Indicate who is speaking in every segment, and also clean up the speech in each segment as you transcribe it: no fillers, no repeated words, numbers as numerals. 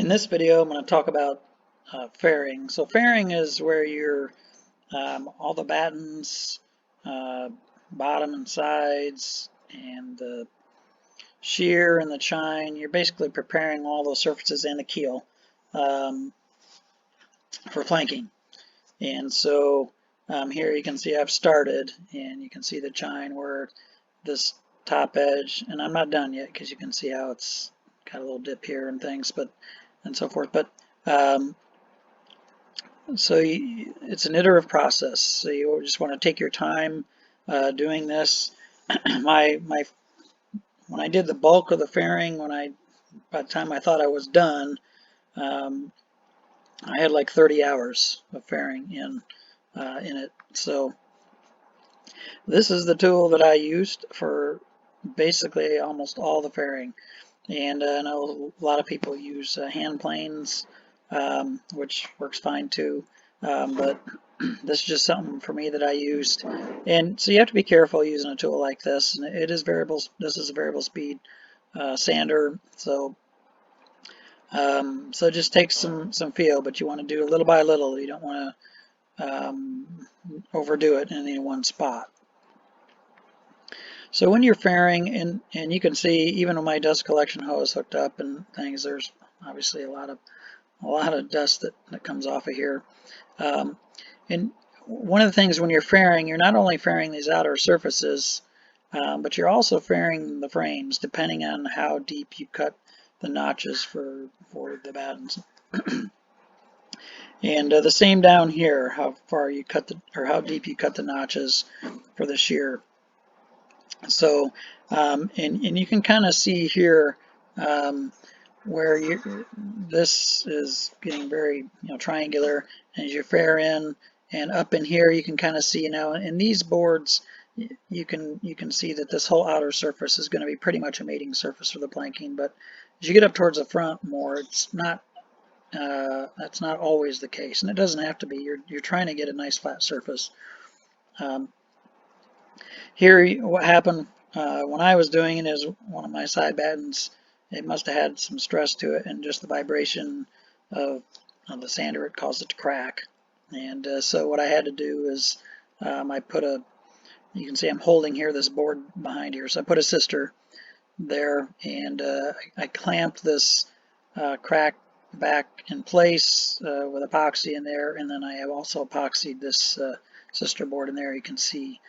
Speaker 1: In this video, I'm going to talk about fairing. So fairing is where your all the battens, uh, bottom and sides, and the shear and the chine. You're basically preparing all those surfaces and the keel um, for planking. And so here you can see I've started, and you can see the chine where this top edge, and I'm not done yet because you can see how it's got a little dip here and things, and so forth. But it's an iterative process. So you just want to take your time doing this. When I did the bulk of the fairing, by the time I thought I was done, um, I had like 30 hours of fairing in it. So this is the tool that I used for basically almost all the fairing. And I know a lot of people use hand planes, which works fine too. But this is just something for me that I used. And so you have to be careful using a tool like this. And it is variable. This is a variable speed sander. So it just takes some feel, but you want to do a little by little. You don't want to overdo it in any one spot. So when you're fairing, and you can see even with my dust collection hose hooked up and things, there's obviously a lot of dust that comes off of here. And one of the things when you're fairing, you're not only fairing these outer surfaces, but you're also fairing the frames, depending on how deep you cut the notches for the battens. And the same down here, how far you cut or how deep you cut the notches for the shear. So, and you can kind of see here where this is getting very triangular, and as you fair in and up in here, you can kind of see now in these boards, you can see that this whole outer surface is going to be pretty much a mating surface for the planking. But as you get up towards the front more, it's not. That's not always the case, and it doesn't have to be. You're trying to get a nice flat surface. Here, what happened when I was doing it is one of my side battens, it must have had some stress to it, and just the vibration of the sander, it caused it to crack. And so what I had to do is I put you can see I'm holding here this board behind here, so I put a sister there, and I clamped this crack back in place with epoxy in there, and then I have also epoxied this sister board in there. You can see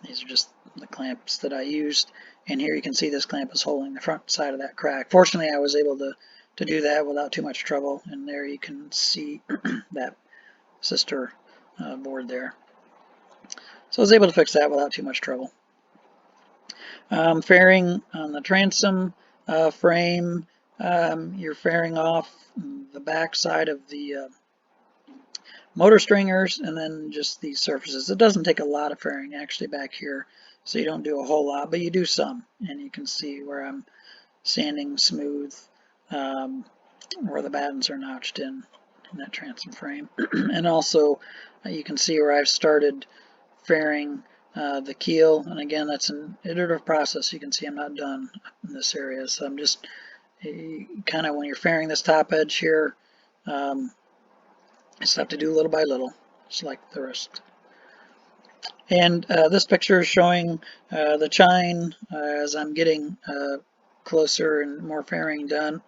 Speaker 1: these are just the clamps that I used, and here you can see this clamp is holding the front side of that crack. Fortunately, I was able to do that without too much trouble, and there you can see that sister board there. So I was able to fix that without too much trouble. Fairing on the transom frame, you're fairing off the back side of the motor stringers, and then just these surfaces. It doesn't take a lot of fairing actually back here, so you don't do a whole lot, but you do some. And you can see where I'm sanding smooth where the battens are notched in that transom frame. And also you can see where I've started fairing the keel, and again, that's an iterative process. You can see I'm not done in this area, so I'm just kind of, when you're fairing this top edge here, just have to do little by little, just like the rest. And this picture is showing the chine as I'm getting closer and more fairing done.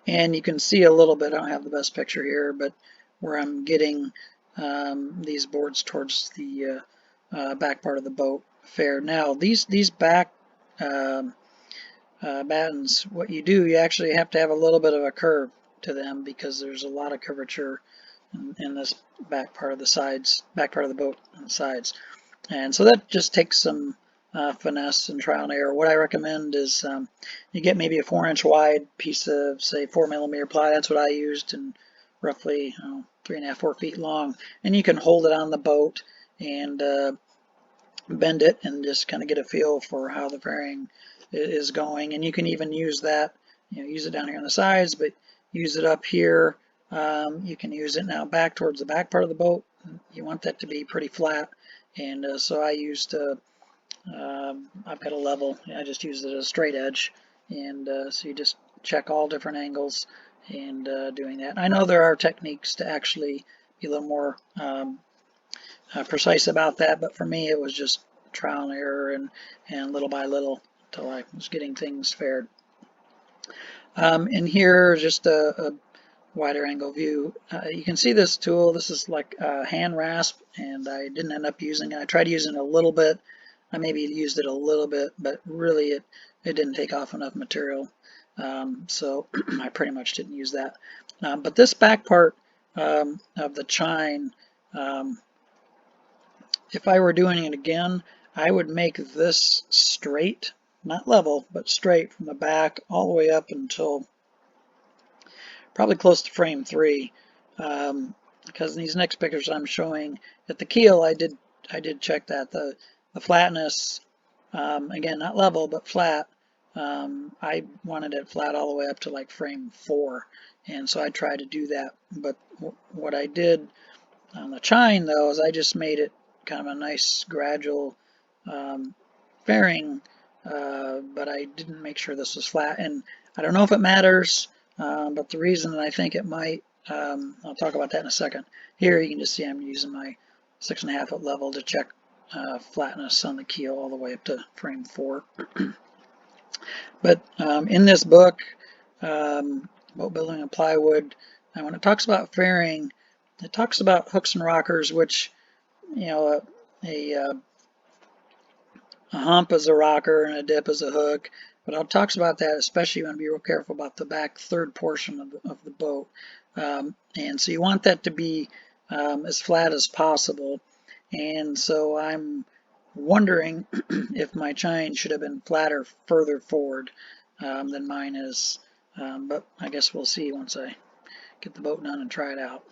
Speaker 1: And you can see a little bit, I don't have the best picture here, but where I'm getting these boards towards the back part of the boat fair. Now these back battens, what you do, you actually have to have a little bit of a curve to them because there's a lot of curvature in this back part of the boat on the sides, and so that just takes some finesse and trial and error. What I recommend is you get maybe a 4-inch wide piece of, say, 4mm ply. That's what I used, and roughly 3.5, 4 feet long, and you can hold it on the boat and bend it and just kind of get a feel for how the fairing is going. And you can even use that, use it down here on the sides, but use it up here. You can use it now back towards the back part of the boat. You want that to be pretty flat, and so I used I've got a level. I just used it as a straight edge, and so you just check all different angles and doing that. I know there are techniques to actually be a little more precise about that, but for me it was just trial and error and little by little until I was getting things faired. And here just a wider angle view. You can see this tool. This is like a hand rasp, and I didn't end up using it. I tried using it a little bit. I maybe used it a little bit, but really it didn't take off enough material. So I pretty much didn't use that. But this back part of the chine, if I were doing it again, I would make this straight, not level, but straight from the back all the way up until probably close to frame 3, because in these next pictures I'm showing at the keel I did check that the flatness, again not level but flat, I wanted it flat all the way up to like frame 4, and so I tried to do that. But what I did on the chine though is I just made it kind of a nice gradual fairing, but I didn't make sure this was flat, and I don't know if it matters, but the reason that I think it might, I'll talk about that in a second. Here you can just see I'm using my 6.5 foot level to check flatness on the keel all the way up to frame 4. But in this book, Boat Building and Plywood, and when it talks about fairing, it talks about hooks and rockers, which, you know, a hump is a rocker and a dip is a hook. But it talks about that, especially you want to be real careful about the back third portion of the boat. And so you want that to be as flat as possible. And so I'm wondering if my chine should have been flatter further forward than mine is. But I guess we'll see once I get the boat done and try it out.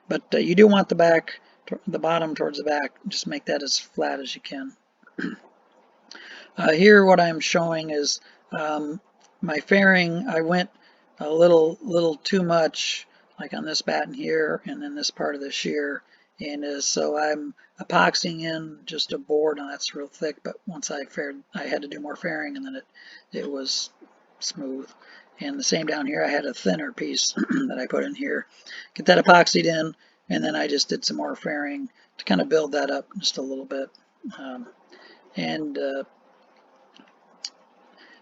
Speaker 1: But you do want the back, the bottom towards the back, just make that as flat as you can. Here what I'm showing is my fairing. I went a little too much, like on this batten here and then this part of the shear, and so I'm epoxying in just a board, and that's real thick, but once I faired, I had to do more fairing, and then it was smooth. And the same down here, I had a thinner piece that I put in here, get that epoxied in, and then I just did some more fairing to kind of build that up just a little bit.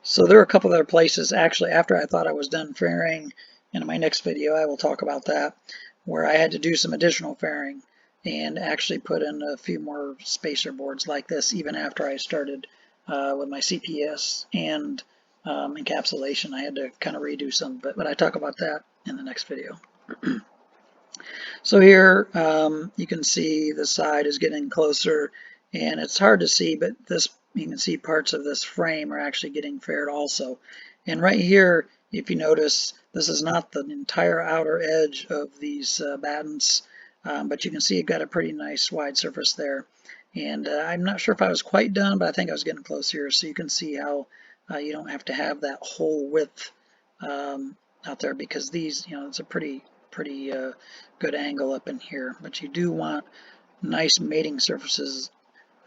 Speaker 1: So there are a couple other places, actually, after I thought I was done fairing. In my next video I will talk about that, where I had to do some additional fairing and actually put in a few more spacer boards like this, even after I started with my CPS and encapsulation. I had to kind of redo some, but I talk about that in the next video. So here you can see the side is getting closer, and it's hard to see, but this, you can see parts of this frame are actually getting faired also. And right here, if you notice, this is not the entire outer edge of these battens, but you can see it got a pretty nice wide surface there. And I'm not sure if I was quite done, but I think I was getting close here. So you can see how you don't have to have that whole width out there, because these, you know, it's a pretty good angle up in here. But you do want nice mating surfaces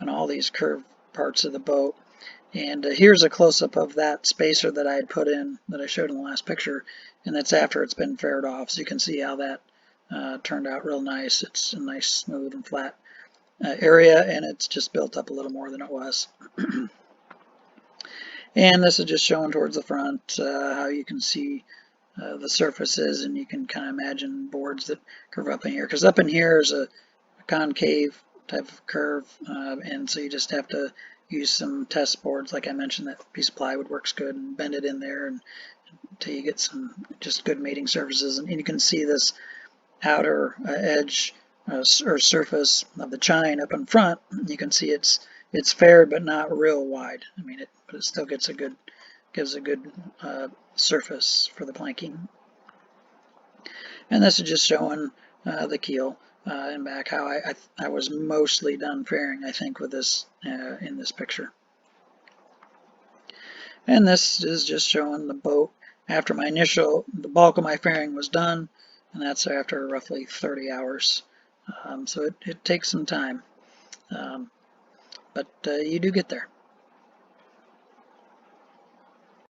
Speaker 1: on all these curved parts of the boat. And here's a close-up of that spacer that I had put in, that I showed in the last picture, and that's after it's been faired off. So you can see how that turned out real nice. It's a nice smooth and flat area, and it's just built up a little more than it was. And this is just showing towards the front how you can see the surfaces, and you can kind of imagine boards that curve up in here, because up in here is a concave type of curve, and so you just have to use some test boards. Like I mentioned, that piece of plywood works good, and bend it in there and until you get some just good mating surfaces. And you can see this outer edge or surface of the chine up in front. You can see it's faired but not real wide. I mean, but it still gives a good surface for the planking. And this is just showing the keel and back, how I was mostly done fairing, I think, with this in this picture. And this is just showing the boat after the bulk of my fairing was done, and that's after roughly 30 hours. So it takes some time, but you do get there.